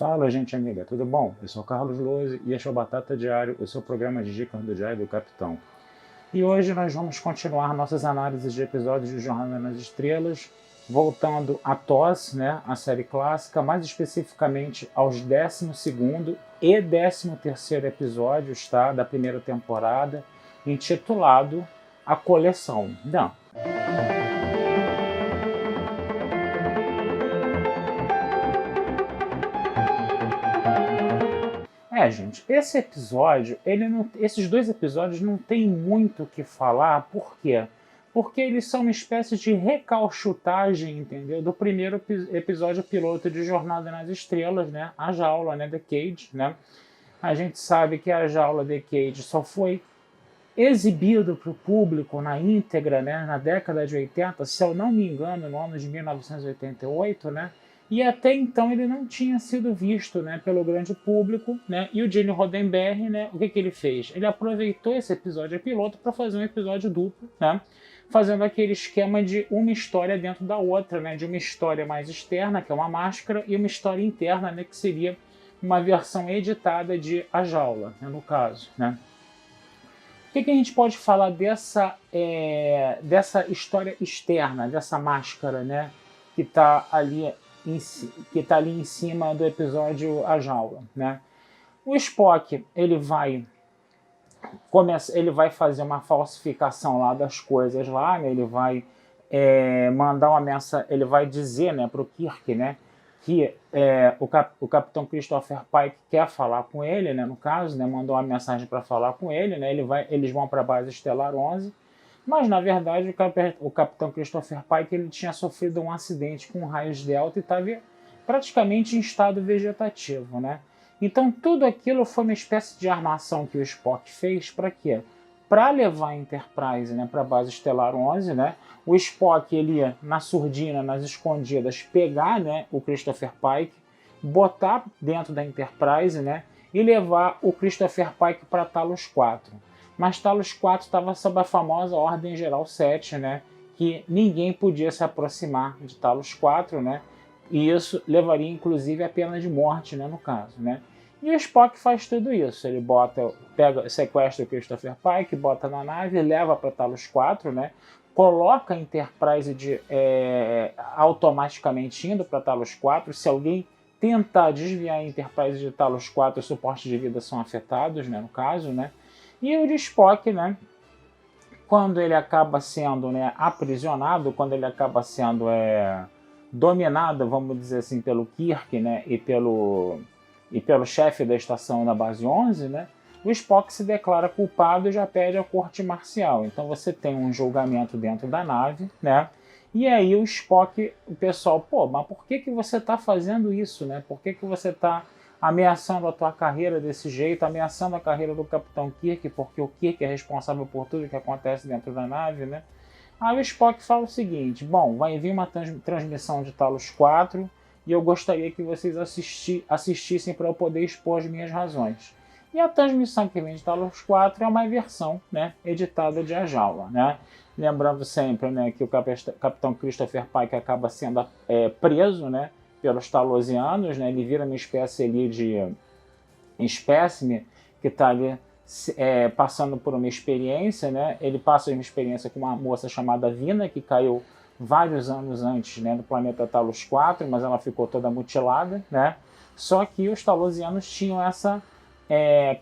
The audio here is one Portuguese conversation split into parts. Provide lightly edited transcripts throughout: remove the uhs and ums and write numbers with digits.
Fala, gente amiga, tudo bom? Eu sou o Carlos Lose e este é o Batata Diário, o seu programa de dicas do Diário do Capitão. E hoje nós vamos continuar nossas análises de episódios de Jornada nas Estrelas, voltando a TOS, né, a série clássica, mais especificamente aos 12º e 13º episódios, tá, da primeira temporada, intitulado A Coleção. Não. Gente, esse episódio, esses dois episódios não tem muito o que falar, por quê? Porque eles são uma espécie de recalchutagem, entendeu? Do primeiro episódio piloto de Jornada nas Estrelas, né? A Jaula, né? The Cage, né? A gente sabe que a Jaula The Cage só foi exibido para o público na íntegra, né? Na década de 80, se eu não me engano, no ano de 1988, né? E até então ele não tinha sido visto, né, pelo grande público, né? E o Gene Roddenberry, né, o que ele fez? Ele aproveitou esse episódio piloto para fazer um episódio duplo, né? Fazendo aquele esquema de uma história dentro da outra, né? De uma história mais externa, que é uma máscara, e uma história interna, né, que seria uma versão editada de A Jaula, né, no caso, né? O que a gente pode falar dessa história externa, dessa máscara, né, que está ali em cima do episódio A Jaula, né? O Spock, ele vai fazer uma falsificação lá das coisas lá, né? Ele vai mandar uma mensagem, ele vai dizer, né, para o Kirk, né, que o Capitão Christopher Pike quer falar com ele, né, no caso, né, mandou uma mensagem para falar com ele, né, eles vão para a base Estelar 11, mas na verdade o Capitão Christopher Pike ele tinha sofrido um acidente com raios delta e estava praticamente em estado vegetativo, né? Então tudo aquilo foi uma espécie de armação que o Spock fez para quê? Para levar a Enterprise, né, para a base Estelar 11, né? O Spock ele ia na surdina, nas escondidas, pegar, né, o Christopher Pike, botar dentro da Enterprise, né, e levar o Christopher Pike para Talos 4. Mas Talos 4 estava sob a famosa Ordem Geral 7, né, que ninguém podia se aproximar de Talos 4, né, e isso levaria inclusive a pena de morte, né, no caso, né. E o Spock faz tudo isso, ele sequestra o Christopher Pike, bota na nave, leva para Talos 4, né, coloca a Enterprise automaticamente indo para Talos 4, se alguém tentar desviar a Enterprise de Talos 4, os suportes de vida são afetados, né, no caso, né. E o Spock, né, quando ele acaba sendo, né, aprisionado, quando ele acaba sendo dominado, vamos dizer assim, pelo Kirk, né, e pelo chefe da estação da base 11, né, o Spock se declara culpado e já pede a corte marcial. Então você tem um julgamento dentro da nave, né, e aí o Spock, o pessoal, pô, mas por que você está fazendo isso, né? Por que você está ameaçando a tua carreira desse jeito, ameaçando a carreira do Capitão Kirk, porque o Kirk é responsável por tudo que acontece dentro da nave, né? Aí o Spock fala o seguinte, bom, vai vir uma transmissão de Talos 4 e eu gostaria que vocês assistissem para eu poder expor as minhas razões. E a transmissão que vem de Talos 4 é uma versão, né, editada de A Jaula, né? Lembrando sempre, né, que o Capitão Christopher Pike acaba sendo preso, né, pelos talosianos, né? Ele vira uma espécie ali de espécime que está ali passando por uma experiência, né? Ele passa uma experiência com uma moça chamada Vina, que caiu vários anos antes, né, no planeta Talos 4, mas ela ficou toda mutilada, né? Só que os talosianos tinham essa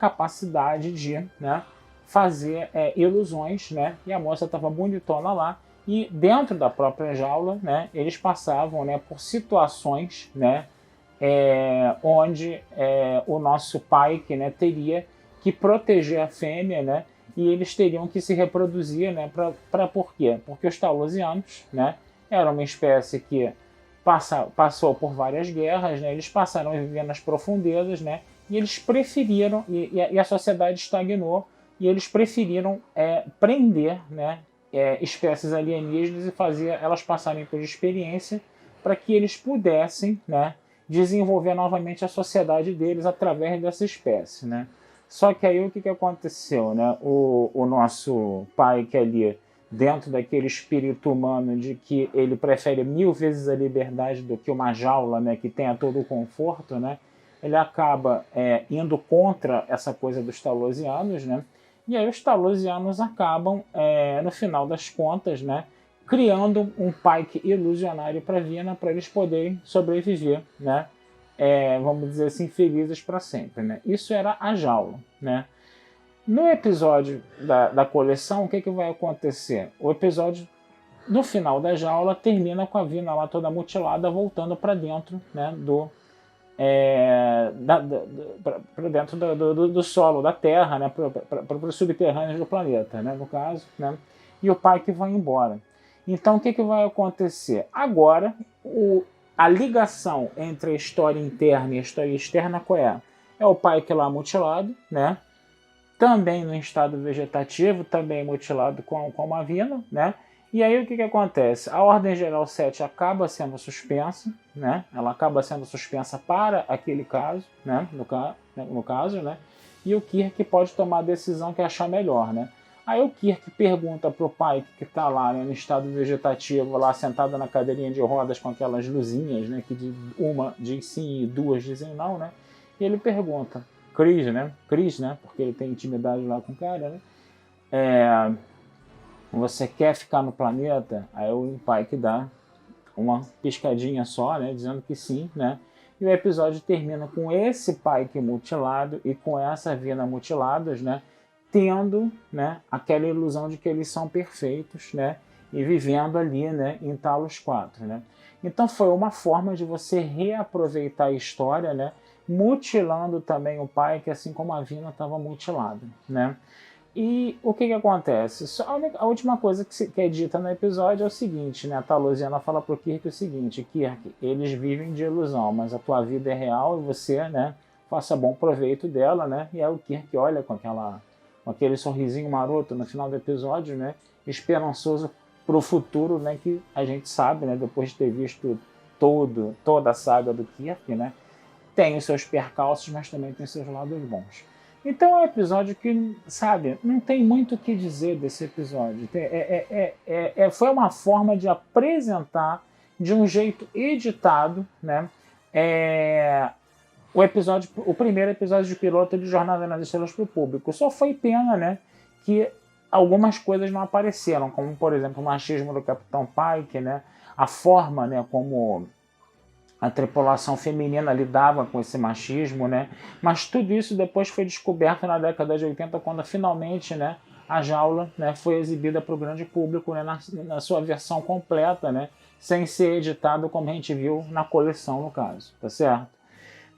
capacidade de, né, fazer ilusões, né? E a moça estava bonitona lá. E dentro da própria jaula, né, eles passavam, né, por situações, né, onde o nosso Pike, né, teria que proteger a fêmea, né, e eles teriam que se reproduzir, né, por quê? Porque os talosianos, né, eram uma espécie que passou por várias guerras, né, eles passaram a viver nas profundezas, né, e eles preferiram, e a sociedade estagnou, e eles preferiram prender, né, espécies alienígenas e fazer elas passarem por experiência para que eles pudessem, né, desenvolver novamente a sociedade deles através dessa espécie, né? Só que aí o que aconteceu, né? O nosso pai que ali, dentro daquele espírito humano de que ele prefere 1000 vezes a liberdade do que uma jaula, né, que tenha todo o conforto, né? ele acaba indo contra essa coisa dos talosianos, né? E aí os talosianos acabam, no final das contas, né, criando um Pike ilusionário para Vina, para eles poderem sobreviver, né? Vamos dizer assim, felizes para sempre, né? Isso era a jaula, né? No episódio da coleção, o que vai acontecer? O episódio, no final da jaula, termina com a Vina lá toda mutilada, voltando para dentro, né, para dentro do solo, da Terra, né, para os subterrâneos do planeta, né, no caso, né, e o Pike vai embora. Então, o que vai acontecer? Agora, a ligação entre a história interna e a história externa qual é? É o Pike lá mutilado, né, também no estado vegetativo, também mutilado com uma Vina, né? E aí o que acontece? A Ordem Geral 7 acaba sendo suspensa, né? Ela acaba sendo suspensa para aquele caso, né? No caso, né? E o Kirk pode tomar a decisão que achar melhor, né? Aí o Kirk pergunta pro Pike, que está lá, né, no estado vegetativo, lá sentado na cadeirinha de rodas com aquelas luzinhas, né? Que uma diz sim e duas dizem não, né? E ele pergunta, Chris, né? Porque ele tem intimidade lá com o cara, né? Você quer ficar no planeta? Aí o Pike dá uma piscadinha só, né? Dizendo que sim, né? E o episódio termina com esse Pike mutilado e com essa Vina mutiladas, né? Tendo, né, aquela ilusão de que eles são perfeitos, né? E vivendo ali, né, em Talos 4, né? Então foi uma forma de você reaproveitar a história, né? Mutilando também o Pike, assim como a Vina estava mutilada, né? E o que acontece? A última coisa que é dita no episódio é o seguinte, né? A Talosiana fala pro Kirk o seguinte: Kirk, eles vivem de ilusão, mas a tua vida é real e você, né, faça bom proveito dela, né? E aí o Kirk olha com aquele sorrisinho maroto no final do episódio, né? Esperançoso pro futuro, né? Que a gente sabe, né? Depois de ter visto toda a saga do Kirk, né? Tem os seus percalços, mas também tem seus lados bons. Então é um episódio que, sabe, não tem muito o que dizer desse episódio. Foi uma forma de apresentar de um jeito editado, né? O primeiro episódio de piloto de Jornada nas Estrelas para o público. Só foi pena, né, que algumas coisas não apareceram, como por exemplo o machismo do Capitão Pike, né? A forma, né, como a tripulação feminina lidava com esse machismo, né? Mas tudo isso depois foi descoberto na década de 80, quando finalmente, né, a jaula, né, foi exibida para o grande público, né, na sua versão completa, né, sem ser editado como a gente viu na coleção, no caso, tá certo?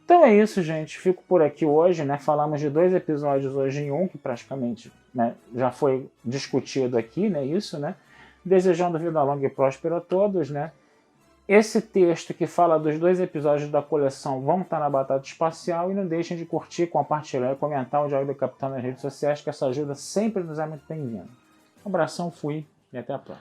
Então é isso, gente. Fico por aqui hoje, né? Falamos de 2 episódios hoje em um, que praticamente, né, já foi discutido aqui, né? Isso, né? Desejando vida longa e próspera a todos, né? Esse texto que fala dos 2 episódios da coleção vão estar na Batata Espacial, e não deixem de curtir, compartilhar e comentar o Diário do Capitão nas redes sociais, que essa ajuda sempre nos é muito bem-vinda. Um abração, fui e até a próxima.